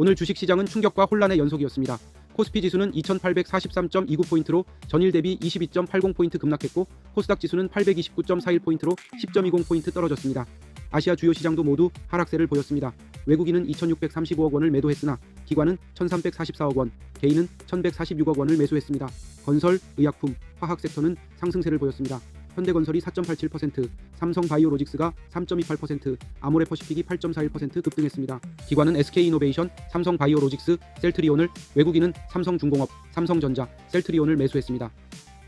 오늘 주식시장은 충격과 혼란의 연속이었습니다. 코스피 지수는 2843.29포인트로 전일 대비 22.80포인트 급락했고 코스닥 지수는 829.41포인트로 10.20포인트 떨어졌습니다. 아시아 주요 시장도 모두 하락세를 보였습니다. 외국인은 2635억 원을 매도했으나 기관은 1344억 원, 개인은 1146억 원을 매수했습니다. 건설, 의약품, 화학 섹터는 상승세를 보였습니다. 현대건설이 4.87%, 삼성바이오로직스가 3.28%, 아모레퍼시픽이 8.41% 급등했습니다. 기관은 SK이노베이션, 삼성바이오로직스, 셀트리온을, 외국인은 삼성중공업, 삼성전자, 셀트리온을 매수했습니다.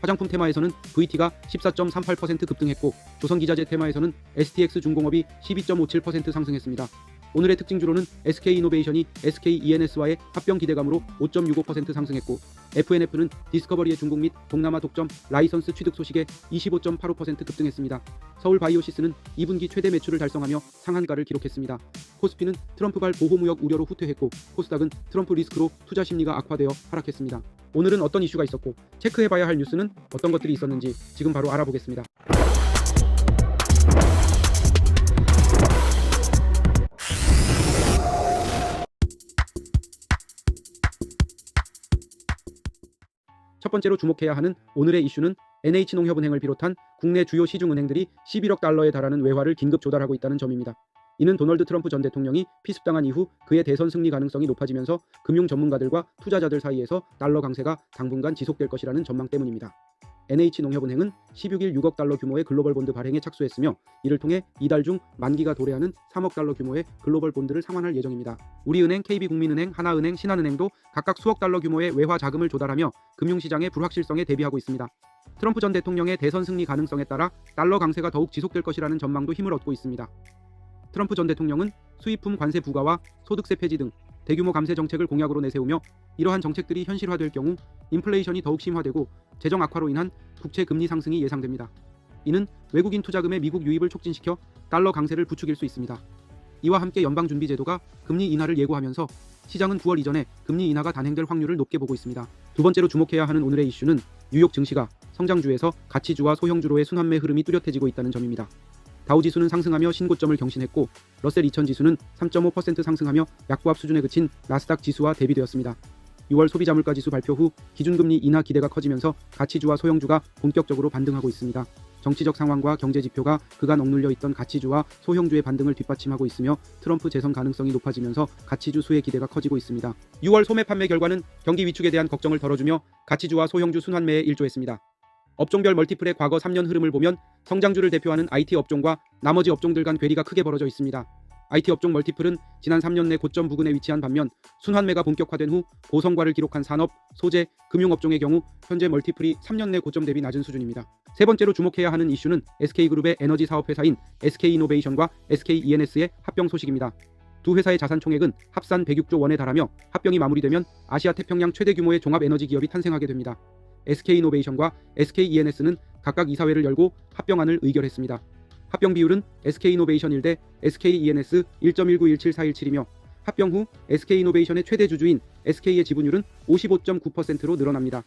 화장품 테마에서는 VT가 14.38% 급등했고 조선기자재 테마에서는 STX중공업이 12.57% 상승했습니다. 오늘의 특징주로는 SK이노베이션이 SKENS와의 합병 기대감으로 5.65% 상승했고 FNF는 디스커버리의 중국 및 동남아 독점 라이선스 취득 소식에 25.85% 급등했습니다. 서울바이오시스는 2분기 최대 매출을 달성하며 상한가를 기록했습니다. 코스피는 트럼프발 보호무역 우려로 후퇴했고 코스닥은 트럼프 리스크로 투자 심리가 악화되어 하락했습니다. 오늘은 어떤 이슈가 있었고 체크해봐야 할 뉴스는 어떤 것들이 있었는지 지금 바로 알아보겠습니다. 첫 번째로 주목해야 하는 오늘의 이슈는 NH농협은행을 비롯한 국내 주요 시중은행들이 11억 달러에 달하는 외화를 긴급 조달하고 있다는 점입니다. 이는 도널드 트럼프 전 대통령이 피습당한 이후 그의 대선 승리 가능성이 높아지면서 금융 전문가들과 투자자들 사이에서 달러 강세가 당분간 지속될 것이라는 전망 때문입니다. NH농협은행은 16일 6억 달러 규모의 글로벌 본드 발행에 착수했으며 이를 통해 이달 중 만기가 도래하는 3억 달러 규모의 글로벌 본드를 상환할 예정입니다. 우리은행, KB국민은행, 하나은행, 신한은행도 각각 수억 달러 규모의 외화 자금을 조달하며 금융시장의 불확실성에 대비하고 있습니다. 트럼프 전 대통령의 대선 승리 가능성에 따라 달러 강세가 더욱 지속될 것이라는 전망도 힘을 얻고 있습니다. 트럼프 전 대통령은 수입품 관세 부과와 소득세 폐지 등 대규모 감세 정책을 공약으로 내세우며 이러한 정책들이 현실화될 경우 인플레이션이 더욱 심화되고 재정 악화로 인한 국채 금리 상승이 예상됩니다. 이는 외국인 투자금의 미국 유입을 촉진시켜 달러 강세를 부추길 수 있습니다. 이와 함께 연방준비제도가 금리 인하를 예고하면서 시장은 9월 이전에 금리 인하가 단행될 확률을 높게 보고 있습니다. 두 번째로 주목해야 하는 오늘의 이슈는 뉴욕 증시가 성장주에서 가치주와 소형주로의 순환매 흐름이 뚜렷해지고 있다는 점입니다. 다우지수는 상승하며 신고점을 경신했고 러셀 2000 지수는 3.5% 상승하며 약보합 수준에 그친 나스닥 지수와 대비되었습니다. 6월 소비자물가지수 발표 후 기준금리 인하 기대가 커지면서 가치주와 소형주가 본격적으로 반등하고 있습니다. 정치적 상황과 경제지표가 그간 억눌려 있던 가치주와 소형주의 반등을 뒷받침하고 있으며 트럼프 재선 가능성이 높아지면서 가치주 수의 기대가 커지고 있습니다. 6월 소매 판매 결과는 경기 위축에 대한 걱정을 덜어주며 가치주와 소형주 순환매에 일조했습니다. 업종별 멀티플의 과거 3년 흐름을 보면 성장주를 대표하는 IT 업종과 나머지 업종들 간 괴리가 크게 벌어져 있습니다. IT 업종 멀티플은 지난 3년 내 고점 부근에 위치한 반면 순환매가 본격화된 후 고성과를 기록한 산업, 소재, 금융업종의 경우 현재 멀티플이 3년 내 고점 대비 낮은 수준입니다. 세 번째로 주목해야 하는 이슈는 SK그룹의 에너지 사업 회사인 SK이노베이션과 SKENS의 합병 소식입니다. 두 회사의 자산 총액은 합산 106조 원에 달하며 합병이 마무리되면 아시아 태평양 최대 규모의 종합 에너지 기업이 탄생하게 됩니다. SK이노베이션과 SKENS는 각각 이사회를 열고 합병안을 의결했습니다. 합병 비율은 SK이노베이션 1대 SKENS 1.1917417이며 합병 후 SK이노베이션의 최대 주주인 SK의 지분율은 55.9%로 늘어납니다.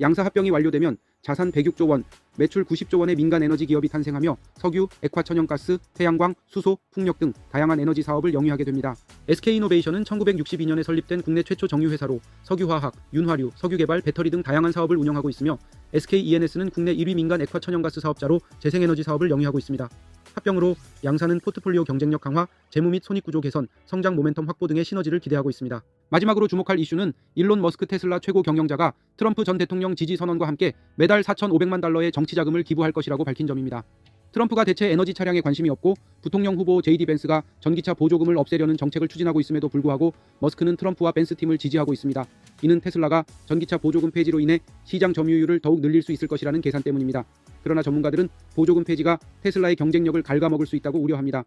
양사 합병이 완료되면 자산 106조 원, 매출 90조 원의 민간 에너지 기업이 탄생하며 석유, 액화 천연가스, 태양광, 수소, 풍력 등 다양한 에너지 사업을 영위하게 됩니다. SK이노베이션은 1962년에 설립된 국내 최초 정유회사로 석유화학, 윤화류, 석유개발, 배터리 등 다양한 사업을 운영하고 있으며 SKENS는 국내 1위 민간 액화 천연가스 사업자로 재생에너지 사업을 영위하고 있습니다. 합병으로 양사는 포트폴리오 경쟁력 강화, 재무 및 손익구조 개선, 성장 모멘텀 확보 등의 시너지를 기대하고 있습니다. 마지막으로 주목할 이슈는 일론 머스크 테슬라 최고 경영자가 트럼프 전 대통령 지지 선언과 함께 매달 4,500만 달러의 정치 자금을 기부할 것이라고 밝힌 점입니다. 트럼프가 대체 에너지 차량에 관심이 없고 부통령 후보 JD 벤스가 전기차 보조금을 없애려는 정책을 추진하고 있음에도 불구하고 머스크는 트럼프와 벤스 팀을 지지하고 있습니다. 이는 테슬라가 전기차 보조금 폐지로 인해 시장 점유율을 더욱 늘릴 수 있을 것이라는 계산 때문입니다. 그러나 전문가들은 보조금 폐지가 테슬라의 경쟁력을 갉아먹을 수 있다고 우려합니다.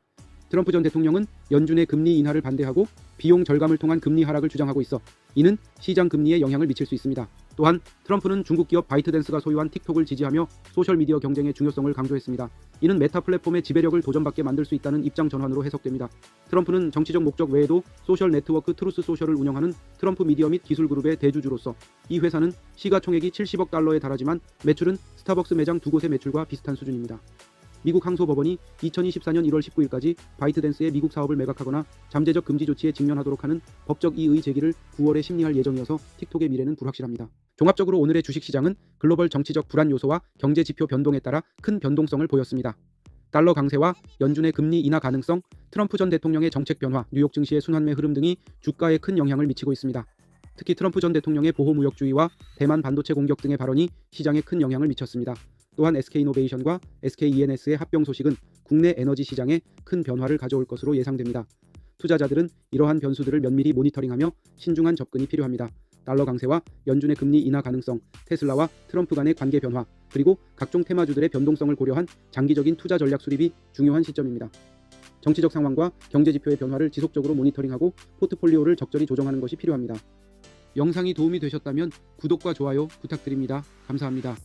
트럼프 전 대통령은 연준의 금리 인하를 반대하고 비용 절감을 통한 금리 하락을 주장하고 있어 이는 시장 금리에 영향을 미칠 수 있습니다. 또한 트럼프는 중국 기업 바이트댄스가 소유한 틱톡을 지지하며 소셜미디어 경쟁의 중요성을 강조했습니다. 이는 메타 플랫폼의 지배력을 도전받게 만들 수 있다는 입장 전환으로 해석됩니다. 트럼프는 정치적 목적 외에도 소셜 네트워크 트루스 소셜을 운영하는 트럼프 미디어 및 기술 그룹의 대주주로서 이 회사는 시가총액이 70억 달러에 달하지만 매출은 스타벅스 매장 2곳의 매출과 비슷한 수준입니다. 미국 항소법원이 2024년 1월 19일까지 바이트댄스의 미국 사업을 매각하거나 잠재적 금지 조치에 직면하도록 하는 법적 이의 제기를 9월에 심리할 예정이어서 틱톡의 미래는 불확실합니다. 종합적으로 오늘의 주식시장은 글로벌 정치적 불안 요소와 경제 지표 변동에 따라 큰 변동성을 보였습니다. 달러 강세와 연준의 금리 인하 가능성, 트럼프 전 대통령의 정책 변화, 뉴욕 증시의 순환매 흐름 등이 주가에 큰 영향을 미치고 있습니다. 특히 트럼프 전 대통령의 보호무역주의와 대만 반도체 공격 등의 발언이 시장에 큰 영향을 미쳤습니다. 또한 SK이노베이션과 SKENS의 합병 소식은 국내 에너지 시장에 큰 변화를 가져올 것으로 예상됩니다. 투자자들은 이러한 변수들을 면밀히 모니터링하며 신중한 접근이 필요합니다. 달러 강세와 연준의 금리 인하 가능성, 테슬라와 트럼프 간의 관계 변화, 그리고 각종 테마주들의 변동성을 고려한 장기적인 투자 전략 수립이 중요한 시점입니다. 정치적 상황과 경제 지표의 변화를 지속적으로 모니터링하고 포트폴리오를 적절히 조정하는 것이 필요합니다. 영상이 도움이 되셨다면 구독과 좋아요 부탁드립니다. 감사합니다.